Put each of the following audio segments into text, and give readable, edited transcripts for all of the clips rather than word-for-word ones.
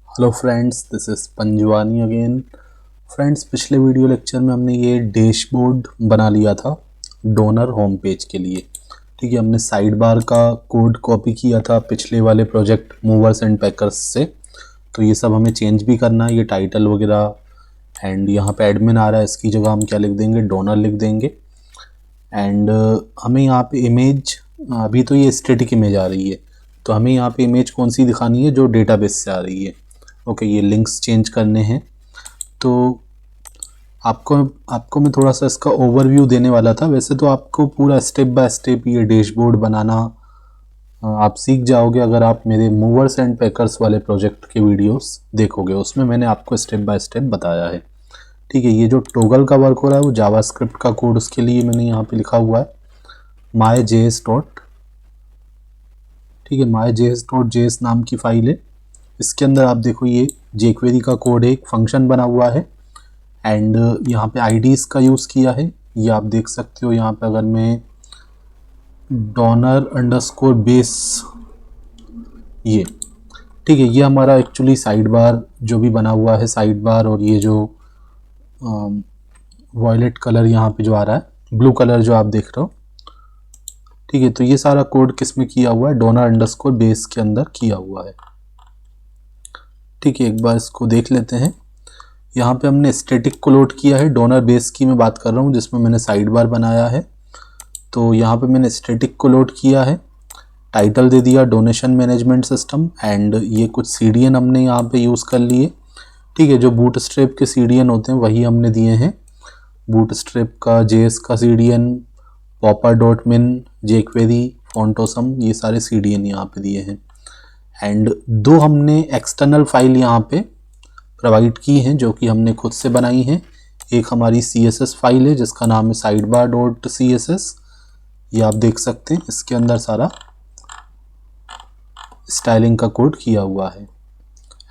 Hello friends, this is Panjwani again. Friends, पिछले video lecture में हमने ये डैशबोर्ड बना लिया था डोनर होम पेज के लिए। ठीक है, हमने साइड बार का कोड कॉपी किया था पिछले वाले प्रोजेक्ट मूवर्स एंड पैकर्स से। तो ये सब हमें चेंज भी करना है, ये टाइटल वगैरह। एंड यहाँ पे एडमिन आ रहा है, इसकी जगह हम क्या लिख देंगे, डोनर लिख देंगे। एंड हमें यहाँ पे इमेज, अभी तो ये स्टैटिक इमेज आ रही है, तो हमें यहाँ पे इमेज कौन सी दिखानी है, जो डेटाबेस से आ रही है। ओके, ये लिंक्स चेंज करने हैं। तो आपको मैं थोड़ा सा इसका ओवरव्यू देने वाला था। वैसे तो आपको पूरा स्टेप बाय स्टेप ये डैशबोर्ड बनाना आप सीख जाओगे अगर आप मेरे मूवर्स एंड पैकर्स वाले प्रोजेक्ट के वीडियोस देखोगे। उसमें मैंने आपको स्टेप बाय स्टेप बताया है। ठीक है, ये जो टॉगल का वर्क हो रहा है वो जावास्क्रिप्ट का कोड, उसके लिए मैंने यहाँ पे लिखा हुआ है my.js डॉट। ठीक है, my.js.js नाम की फाइल है। इसके अंदर आप देखो ये jQuery का कोड है, एक फंक्शन बना हुआ है। एंड यहाँ पे आईडीज़ का यूज़ किया है, ये आप देख सकते हो। यहाँ पे अगर मैं $_base, ये ठीक है, ये हमारा एक्चुअली साइड बार जो भी बना हुआ है, साइड बार। और ये जो वॉयलेट कलर यहाँ पे जो आ रहा है, ब्लू कलर जो आप देख रहे हो, ठीक है, तो ये सारा कोड किस में किया हुआ है, $_base के अंदर किया हुआ है। ठीक है, एक बार इसको देख लेते हैं। यहाँ पे हमने स्टैटिक को लोड किया है, डोनर बेस की मैं बात कर रहा हूँ जिसमें मैंने साइड बार बनाया है। तो यहाँ पे मैंने स्टैटिक को लोड किया है, टाइटल दे दिया डोनेशन मैनेजमेंट सिस्टम। एंड ये कुछ सीडीएन हमने यहाँ पे यूज़ कर लिए। ठीक है, जो बूटस्ट्रैप के सीडीएन होते हैं वही हमने दिए हैं। बूटस्ट्रैप का, जेएस का सीडीएन, popper.min, jQuery, फोंटोसम, ये सारे सीडीएन यहाँ पे दिए हैं। एंड दो हमने एक्सटर्नल फाइल यहाँ पे प्रोवाइड की हैं जो कि हमने खुद से बनाई हैं। एक हमारी CSS फाइल है जिसका नाम है sidebar.css, ये आप देख सकते हैं, इसके अंदर सारा स्टाइलिंग का कोड किया हुआ है।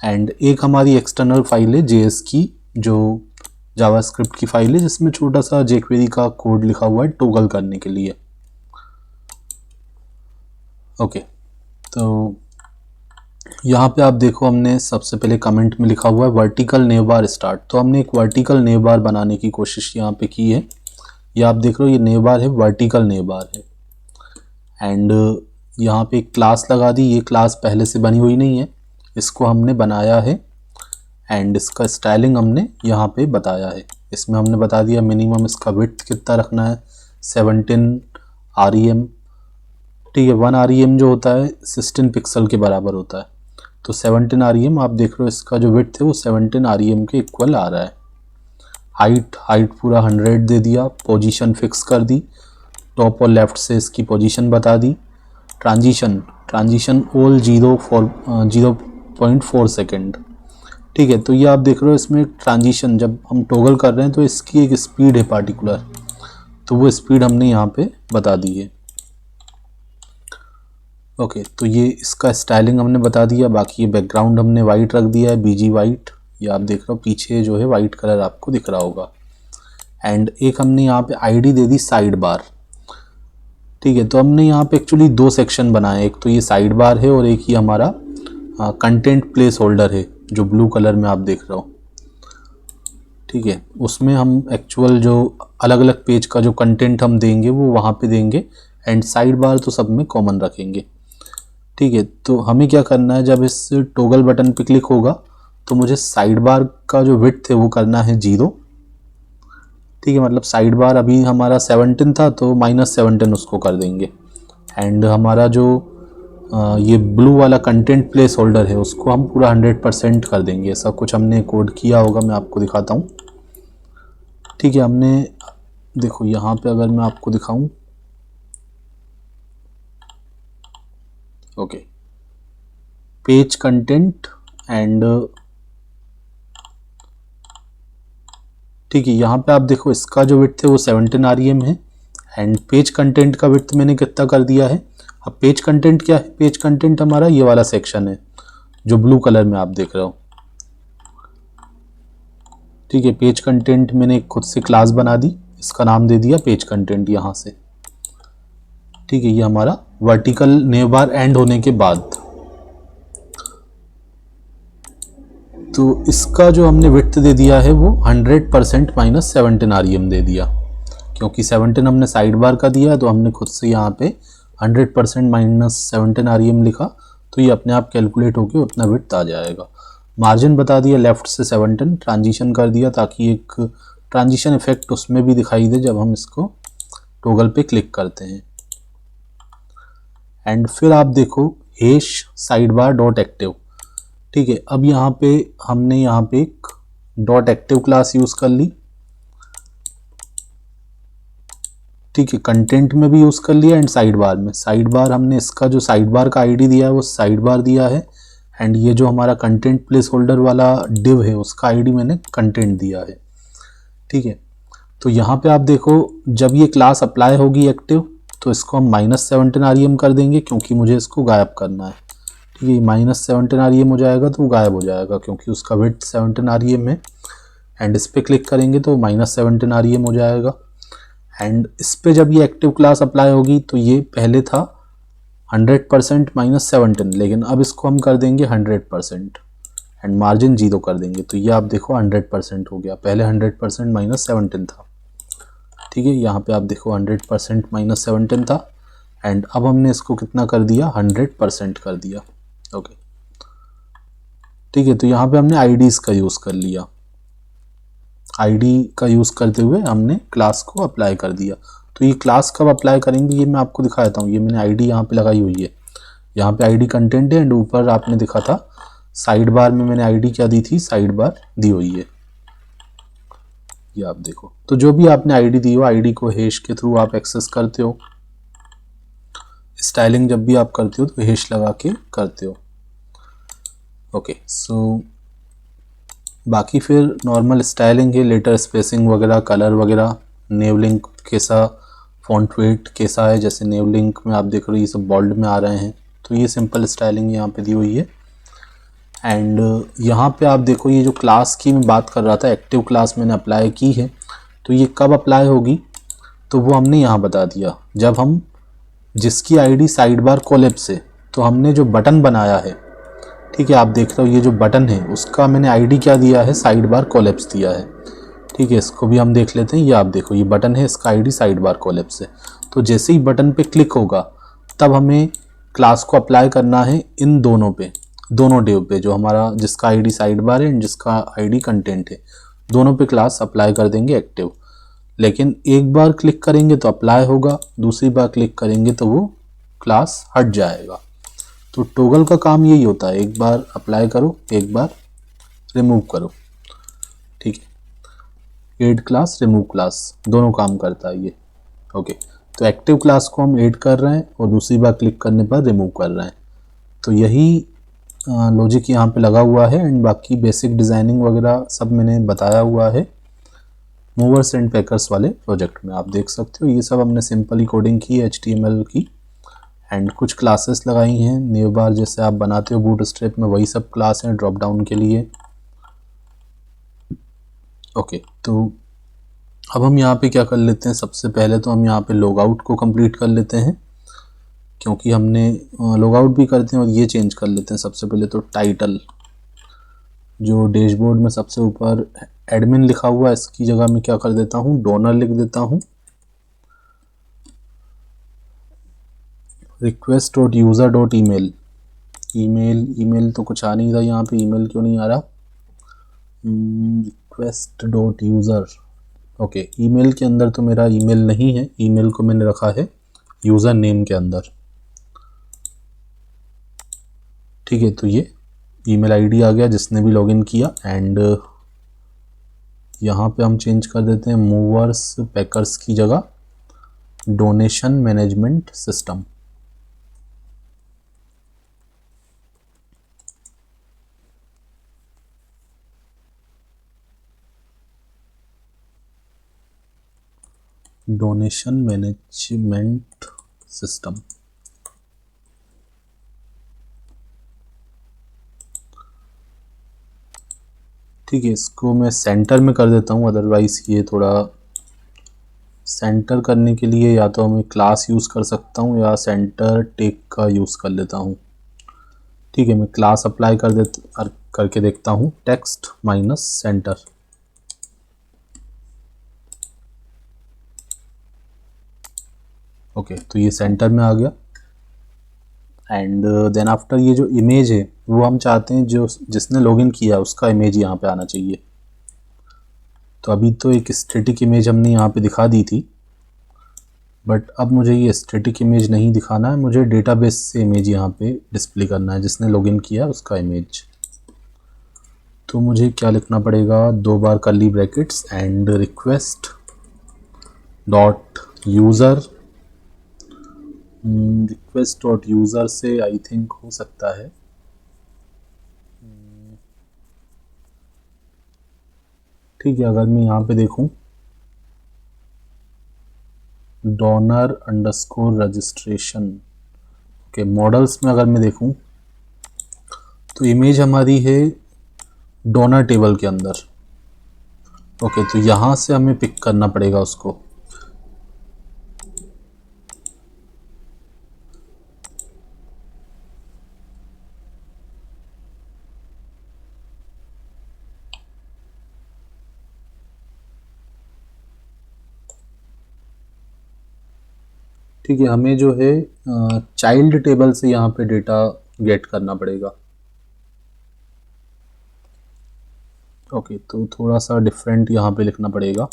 एंड एक हमारी एक्सटर्नल फाइल है JS की, जो जावास्क्रिप्ट की फाइल है, जिसमें छोटा सा jQuery का कोड लिखा हुआ है टॉगल करने के लिए। ओके, तो यहाँ पे आप देखो हमने सबसे पहले कमेंट में लिखा हुआ है वर्टिकल नेव बार स्टार्ट। तो हमने एक वर्टिकल नेव बार बनाने की कोशिश यहाँ पे की है। ये आप देख रहे हो, ये नेव बार है, वर्टिकल नेव बार है। एंड यहाँ पे एक क्लास लगा दी, ये क्लास पहले से बनी हुई नहीं है, इसको हमने बनाया है। एंड इसका स्टाइलिंग हमने यहाँ पे बताया है। इसमें हमने बता दिया मिनिमम इसका विड्थ कितना रखना है, 17 REM। ठीक है, 1 REM जो होता है 16 पिक्सल के बराबर होता है। तो 17 REM आप देख रहे हो, इसका जो विड्थ है वो 17 REM के इक्वल आ रहा है। हाइट पूरा 100 दे दिया। पोजीशन फिक्स कर दी, टॉप और लेफ्ट से इसकी पोजीशन बता दी। Transition all 0.4 second. ठीक है, तो ये आप देख रहे हो, इसमें ट्रांजिशन जब हम टॉगल कर रहे हैं तो इसकी एक स्पीड है पार्टिकुलर, तो वो स्पीड हमने यहाँ पे बता दी है। ओके, तो ये इसका स्टाइलिंग हमने बता दिया। बाकी ये बैकग्राउंड हमने वाइट रख दिया है, BG वाइट, ये आप देख रहे हो पीछे जो है वाइट कलर आपको दिख रहा होगा। एंड एक हमने यहाँ पे आईडी दे दी साइड बार। ठीक है, तो हमने यहाँ पे एक्चुअली दो सेक्शन बनाए, एक तो ये साइड बार है और एक ही हमारा कंटेंट प्लेस होल्डर है जो ब्लू कलर में आप देख रहे हो। ठीक है, उसमें हम एक्चुअल जो अलग अलग पेज का जो कंटेंट हम देंगे वो वहाँ पे देंगे। एंड साइड बार तो सब में कॉमन रखेंगे। ठीक है, तो हमें क्या करना है, जब इस टॉगल बटन पे क्लिक होगा तो मुझे साइड बार का जो विड्थ है वो करना है 0। ठीक है, मतलब साइड बार अभी हमारा 17 था तो -17 उसको कर देंगे। एंड हमारा जो ये ब्लू वाला कंटेंट प्लेस होल्डर है उसको हम पूरा 100% कर देंगे। ऐसा कुछ हमने कोड किया होगा, मैं आपको दिखाता हूँ। ठीक है, हमने देखो यहाँ पे अगर मैं आपको दिखाऊं, ओके, पेज कंटेंट एंड ठीक है, यहाँ पे आप देखो इसका जो विड्थ है वो 17 REM है। एंड पेज कंटेंट का विड्थ मैंने कितना कर दिया है। अब पेज कंटेंट क्या है, पेज कंटेंट हमारा ये वाला सेक्शन है जो ब्लू कलर में आप देख रहे हो। ठीक है, पेज कंटेंट मैंने खुद से क्लास बना दी, इसका नाम दे दिया पेज कंटेंट यहाँ से। ठीक है, ये हमारा वर्टिकल नेव बार एंड होने के बाद। तो इसका जो हमने विड्थ दे दिया है वो 100% माइनस 17 REM दे दिया, क्योंकि 17 हमने साइड बार का दिया तो हमने खुद से यहाँ पे 100% माइनस 17 REM लिखा, तो ये अपने आप कैलकुलेट होकर उतना विड्थ आ जाएगा। मार्जिन बता दिया लेफ़्ट से 17, ट्रांजिशन कर दिया ताकि एक ट्रांजिशन इफेक्ट उसमें भी दिखाई दे जब हम इसको टॉगल पे क्लिक करते हैं। एंड फिर आप देखो hash side bar dot active, ठीक है। अब यहाँ पे हमने यहाँ पे एक डॉट एक्टिव क्लास यूज़ कर ली, ठीक है। कंटेंट में भी यूज़ कर लिया एंड साइड बार में। साइड बार हमने इसका जो साइड बार का आईडी दिया है वो साइड बार दिया है, एंड ये जो हमारा कंटेंट प्लेस होल्डर वाला डिव है उसका आईडी मैंने कंटेंट दिया है, ठीक है। तो यहाँ पे आप देखो जब ये क्लास अप्लाई होगी एक्टिव तो इसको हम माइनस 17 REM कर देंगे, क्योंकि मुझे इसको गायब करना है, ठीक है। माइनस 17 REM हो जाएगा तो वो गायब हो जाएगा क्योंकि उसका विड्थ 17 REM है। एंड इस पर क्लिक करेंगे तो माइनस 17 REM हो जाएगा। एंड इस पर जब ये एक्टिव क्लास अप्लाई होगी तो ये पहले था 100% माइनस 17, लेकिन अब इसको हम कर देंगे 100% एंड मार्जिन 0 कर देंगे, तो ये आप देखो 100% हो गया। पहले 100% माइनस 17 था, ठीक है। यहाँ पे आप देखो 100% माइनस 17 था, एंड अब हमने इसको कितना कर दिया, 100% कर दिया, ओके, ठीक है। तो यहाँ पे हमने आईडीज़ का यूज़ कर लिया, आईडी का यूज़ करते हुए हमने क्लास को अप्लाई कर दिया। तो ये क्लास कब अप्लाई करेंगे ये मैं आपको दिखा देता हूँ। ये मैंने आईडी यहाँ पे लगाई हुई है, यहाँ पे आईडी कंटेंट है एंड ऊपर आपने देखा था साइड बार में मैंने आईडी क्या दी थी, साइड बार दी हुई है, ये आप देखो। तो जो भी आपने आईडी दी हो, आईडी को हैश के थ्रू आप एक्सेस करते हो। स्टाइलिंग जब भी आप करते हो तो हैश लगा के करते हो, ओके। सो बाकी फिर नॉर्मल स्टाइलिंग है, लेटर स्पेसिंग वगैरह, कलर वगैरह, नेवलिंक कैसा, फॉन्ट वेट कैसा है, जैसे नेवलिंक में आप देख रहे हो ये सब बोल्ड में आ रहे हैं, तो ये सिंपल स्टाइलिंग यहाँ पे दी हुई है। एंड यहाँ पे आप देखो ये जो क्लास की मैं बात कर रहा था, एक्टिव क्लास मैंने अप्लाई की है, तो ये कब अप्लाई होगी तो वो हमने यहाँ बता दिया, जब हम जिसकी आईडी साइड बार कोलैप्स है, तो हमने जो बटन बनाया है, ठीक है, आप देख रहे हो ये जो बटन है उसका मैंने आईडी क्या दिया है, साइड बार कोलैप्स दिया है, ठीक है। इसको भी हम देख लेते हैं, ये आप देखो ये बटन है, इसका आईडी साइड बार कोलैप्स है। तो जैसे ही बटन पे क्लिक होगा तब हमें क्लास को अप्लाई करना है इन दोनों पे, दोनों डिव पे, जो हमारा जिसका आईडी साइड बार है जिसका आईडी कंटेंट है, दोनों पे क्लास अप्लाई कर देंगे एक्टिव। लेकिन एक बार क्लिक करेंगे तो अप्लाई होगा, दूसरी बार क्लिक करेंगे तो वो क्लास हट जाएगा। तो टॉगल का काम यही होता है, एक बार अप्लाई करो, एक बार रिमूव करो, ठीक है। ऐड क्लास, रिमूव क्लास, दोनों काम करता है ये, ओके। तो एक्टिव क्लास को हम ऐड कर रहे हैं और दूसरी बार क्लिक करने पर रिमूव कर रहे हैं। तो यही लॉजिक यहाँ पे लगा हुआ है। एंड बाकी बेसिक डिज़ाइनिंग वगैरह सब मैंने बताया हुआ है मूवर्स एंड पैकर्स वाले प्रोजेक्ट में, आप देख सकते हो। ये सब हमने सिंपली कोडिंग की है HTML की, एंड कुछ क्लासेस लगाई हैं न्यू बार, जैसे आप बनाते हो बूटस्ट्रैप में वही सब क्लास हैं ड्रॉप डाउन के लिए, ओके। तो अब हम यहाँ पे क्या कर लेते हैं, सबसे पहले तो हम यहाँ पे लॉग आउट को कंप्लीट कर लेते हैं, क्योंकि हमने लॉग आउट भी करते हैं, और ये चेंज कर लेते हैं। सबसे पहले तो टाइटल, जो डैशबोर्ड में सबसे ऊपर एडमिन लिखा हुआ है, इसकी जगह मैं क्या कर देता हूँ, डोनर लिख देता हूँ। Request dot user dot email, email तो कुछ आ नहीं रहा यहाँ पे, ईमेल क्यों नहीं आ रहा, request dot user, okay. Email के अंदर तो मेरा ईमेल नहीं है, ईमेल को मैंने रखा है यूज़र नेम के अंदर, ठीक है। तो ये ईमेल आईडी आ गया जिसने भी लॉगिन किया। एंड यहाँ पे हम चेंज कर देते हैं मूवर्स पैकर्स की जगह donation management system, donation management system, ठीक है। इसको मैं सेंटर में कर देता हूँ, अदरवाइज़ ये थोड़ा सेंटर करने के लिए या तो मैं क्लास यूज़ कर सकता हूँ या सेंटर टेक का यूज़ कर लेता हूँ, ठीक है। मैं क्लास अप्लाई कर देता, करके देखता हूँ, टेक्स्ट माइनस सेंटर। ओके, तो ये सेंटर में आ गया। एंड देन आफ्टर ये जो इमेज है वो हम चाहते हैं जो जिसने लॉगिन किया उसका इमेज यहाँ पे आना चाहिए। तो अभी तो एक स्टैटिक इमेज हमने यहाँ पे दिखा दी थी, बट अब मुझे ये स्टैटिक इमेज नहीं दिखाना है, मुझे डेटाबेस से इमेज यहाँ पे डिस्प्ले करना है, जिसने लॉगिन किया उसका इमेज। तो मुझे क्या लिखना पड़ेगा, 2 बार curly brackets and request dot user. Request dot user से आई थिंक हो सकता है, ठीक है। अगर मैं यहाँ पे देखूँ donor underscore registration, okay, models में अगर मैं देखूँ तो इमेज हमारी है डोनर टेबल के अंदर। ओके, तो यहाँ से हमें पिक करना पड़ेगा उसको। ठीक है, हमें जो है चाइल्ड टेबल से यहाँ पे डेटा गेट करना पड़ेगा। ओके, तो थोड़ा सा डिफरेंट यहाँ पे लिखना पड़ेगा।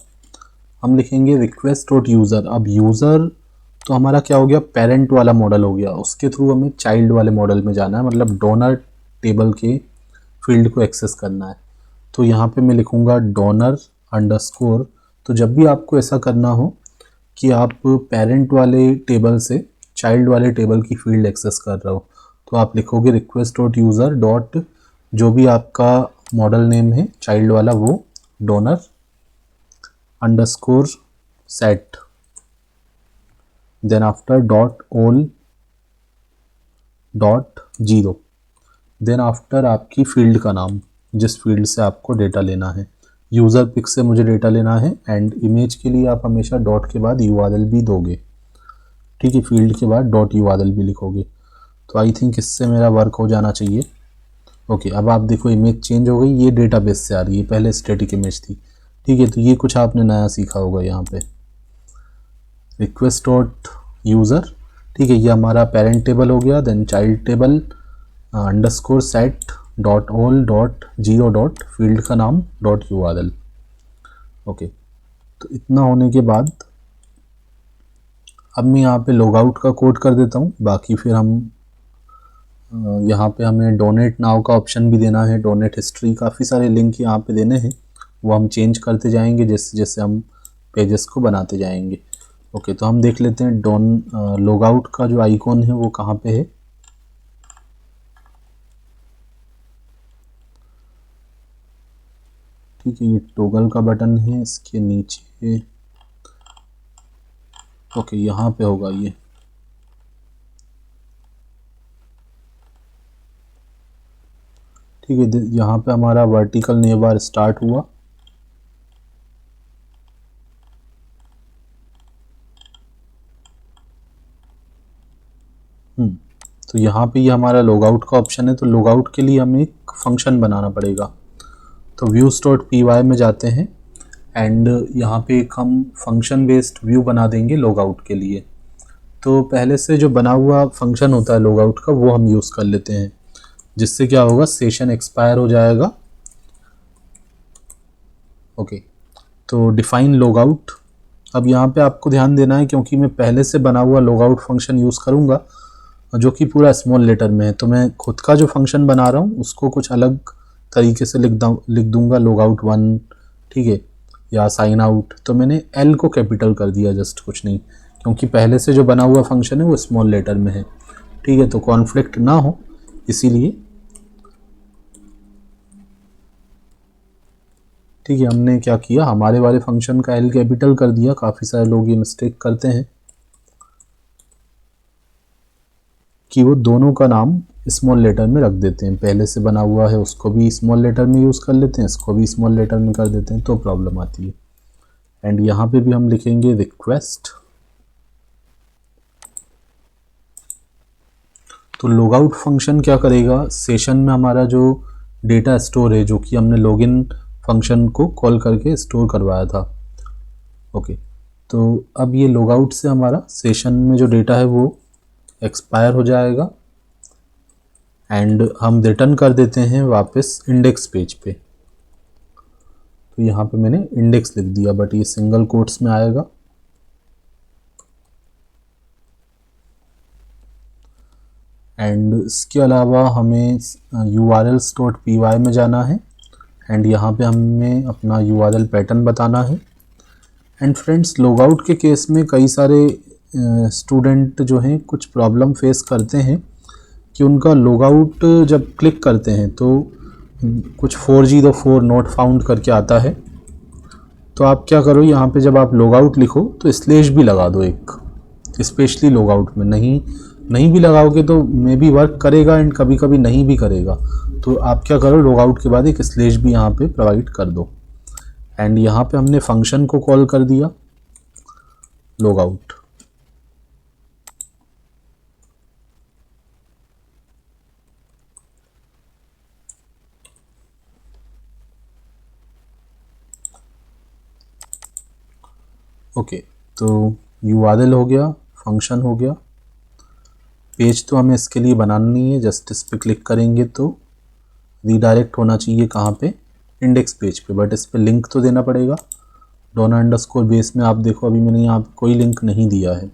हम लिखेंगे रिक्वेस्ट डॉट यूज़र। अब यूज़र तो हमारा क्या हो गया, पेरेंट वाला मॉडल हो गया, उसके थ्रू हमें चाइल्ड वाले मॉडल में जाना है, मतलब डोनर टेबल के फील्ड को एक्सेस करना है। तो यहाँ पे मैं लिखूँगा डोनर अंडरस्कोर। तो जब भी आपको ऐसा करना हो कि आप पेरेंट वाले टेबल से चाइल्ड वाले टेबल की फील्ड एक्सेस कर रहे हो, तो आप लिखोगे रिक्वेस्ट डॉट यूज़र डॉट जो भी आपका मॉडल नेम है चाइल्ड वाला वो donor underscore set, then after dot all dot 0, then after आपकी फील्ड का नाम जिस फील्ड से आपको डेटा लेना है। यूज़र पिक से मुझे डेटा लेना है एंड इमेज के लिए आप हमेशा डॉट के बाद URL भी दोगे, ठीक है, फील्ड के बाद डॉट URL भी लिखोगे। तो आई थिंक इससे मेरा वर्क हो जाना चाहिए। ओके, अब आप देखो इमेज चेंज हो गई, ये डेटाबेस से आ रही है, पहले स्टैटिक इमेज थी, ठीक है। तो ये कुछ आपने नया सीखा होगा यहाँ पे, रिक्वेस्ट डॉट यूज़र, ठीक है, ये हमारा पेरेंट टेबल हो गया। Then child table underscore set dot all dot 0 dot field का नाम डॉट URL। ओके, तो इतना होने के बाद अब मैं यहाँ पे लॉग आउट का कोड कर देता हूँ। बाकी फिर हम यहाँ पे हमें डोनेट नाउ का ऑप्शन भी देना है, डोनेट हिस्ट्री, काफ़ी सारे लिंक यहाँ पे देने हैं, वो हम चेंज करते जाएंगे जैसे जैसे हम पेजेस को बनाते जाएंगे। ओके, तो हम देख लेते हैं लॉग आउट का जो आइकॉन है वो कहाँ पे है। ठीक है, ये टॉगल का बटन है, इसके नीचे, ओके, यहाँ पे होगा ये। ठीक है, यहाँ पे हमारा वर्टिकल नेव बार स्टार्ट हुआ। तो यहाँ पे ये हमारा लॉग आउट का ऑप्शन है। तो लॉग आउट के लिए हमें एक फंक्शन बनाना पड़ेगा। तो व्यूज डॉट py में जाते हैं एंड यहाँ पे एक हम फंक्शन बेस्ड व्यू बना देंगे लॉग आउट के लिए। तो पहले से जो बना हुआ फंक्शन होता है लॉग आउट का वो हम यूज़ कर लेते हैं, जिससे क्या होगा, सेशन एक्सपायर हो जाएगा। ओके, तो डिफाइन लॉग आउट। अब यहाँ पे आपको ध्यान देना है क्योंकि मैं पहले से बना हुआ लॉग आउट फंक्शन यूज़ करूँगा जो कि पूरा स्मॉल लेटर में है, तो मैं खुद का जो फंक्शन बना रहा हूँ उसको कुछ अलग तरीके से लिख दूंगा, लॉग आउट 1, ठीक है, या साइन आउट। तो मैंने एल को कैपिटल कर दिया, जस्ट कुछ नहीं, क्योंकि पहले से जो बना हुआ फंक्शन है वो स्मॉल लेटर में है, ठीक है, तो कॉन्फ्लिक्ट ना हो इसीलिए। ठीक है, हमने क्या किया, हमारे वाले फंक्शन का एल कैपिटल कर दिया। काफ़ी सारे लोग ये मिस्टेक करते हैं कि वो दोनों का नाम स्मॉल लेटर में रख देते हैं, पहले से बना हुआ है उसको भी स्मॉल लेटर में यूज़ कर लेते हैं, इसको भी स्मॉल लेटर में कर देते हैं, तो प्रॉब्लम आती है। एंड यहाँ पे भी हम लिखेंगे रिक्वेस्ट। तो लॉग आउट फंक्शन क्या करेगा, सेशन में हमारा जो डेटा स्टोर है जो कि हमने लॉगिन फंक्शन को कॉल करके स्टोर करवाया था। ओके, तो अब ये लॉगआउट से हमारा सेशन में जो डेटा है वो एक्सपायर हो जाएगा एंड हम रिटर्न कर देते हैं वापस इंडेक्स पेज पे। तो यहाँ पे मैंने इंडेक्स लिख दिया बट ये सिंगल कोट्स में आएगा। एंड इसके अलावा हमें urls.py में जाना है एंड यहाँ पे हमें अपना URL पैटर्न बताना है। एंड फ्रेंड्स, लॉगआउट के केस में कई सारे स्टूडेंट जो हैं कुछ प्रॉब्लम फेस करते हैं कि उनका लॉगआउट जब क्लिक करते हैं तो कुछ 404 नॉट फाउंड करके आता है। तो आप क्या करो, यहाँ पे जब आप लॉगआउट लिखो तो स्लैश भी लगा दो एक, स्पेशली लॉगआउट में। नहीं भी लगाओगे तो मे बी वर्क करेगा एंड कभी कभी नहीं भी करेगा। तो आप क्या करो, लॉगआउट के बाद एक स्लैश भी यहाँ पे प्रोवाइड कर दो। एंड यहाँ पे हमने फंक्शन को कॉल कर दिया लॉगआउट। ओके, तो URL हो गया, फंक्शन हो गया। पेज तो हमें इसके लिए बनाना नहीं है, जस्ट इस पर क्लिक करेंगे तो रीडायरेक्ट होना चाहिए कहाँ पे, इंडेक्स पेज पे, बट इस पर लिंक तो देना पड़ेगा। $_ में आप देखो अभी मैंने यहाँ पे कोई लिंक नहीं दिया है।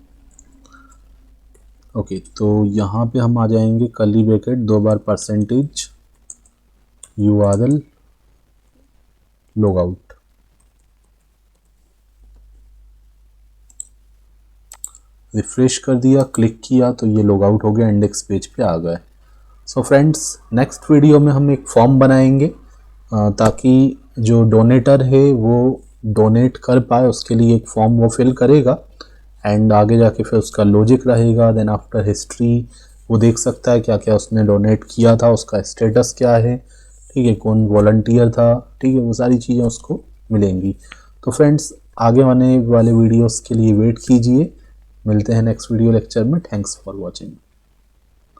ओके, तो यहाँ पे हम आ जाएंगे कर्ली ब्रैकेट 2 बार %URL लॉगआउट। रिफ्रेश कर दिया, क्लिक किया तो ये लॉगआउट हो गया, इंडेक्स पेज पे आ गए। सो फ्रेंड्स, नेक्स्ट वीडियो में हम एक फॉर्म बनाएंगे ताकि जो डोनेटर है वो डोनेट कर पाए, उसके लिए एक फॉर्म वो फिल करेगा एंड आगे जाके फिर उसका लॉजिक रहेगा। देन आफ्टर हिस्ट्री वो देख सकता है क्या क्या उसने डोनेट किया था, उसका स्टेटस क्या है, ठीक है, कौन वॉलंटियर था, ठीक है, वो सारी चीज़ें उसको मिलेंगी। तो फ्रेंड्स, आगे आने वाले वीडियोस के लिए वेट कीजिए। मिलते हैं नेक्स्ट वीडियो लेक्चर में। Thanks for watching.